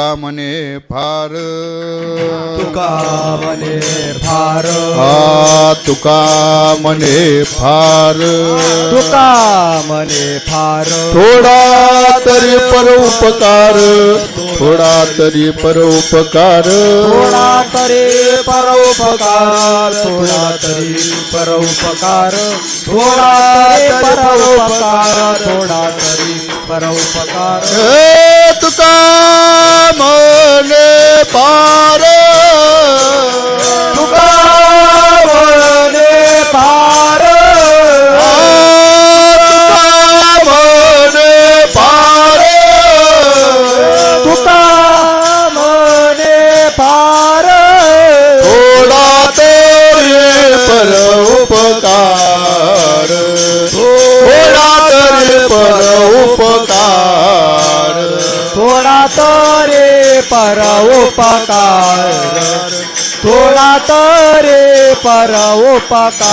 म्हणे फार तुका म्हणे फार तुका म्हणे फार तुका म्हणे फार थोडा तरी परोपकार थोडा तरी परोपकार थोडा तरी परोपकार थोडा तरी परोपकार थोडा तरी परोपकार थोडा तरी परोपकार तुका म्हणे फार तुका म्हणे फार तुका म्हणे फार थोडा तरी परोपकार थोडा तरी परोपकार थोडा तरी परोपकार थोडा तरी परोपकार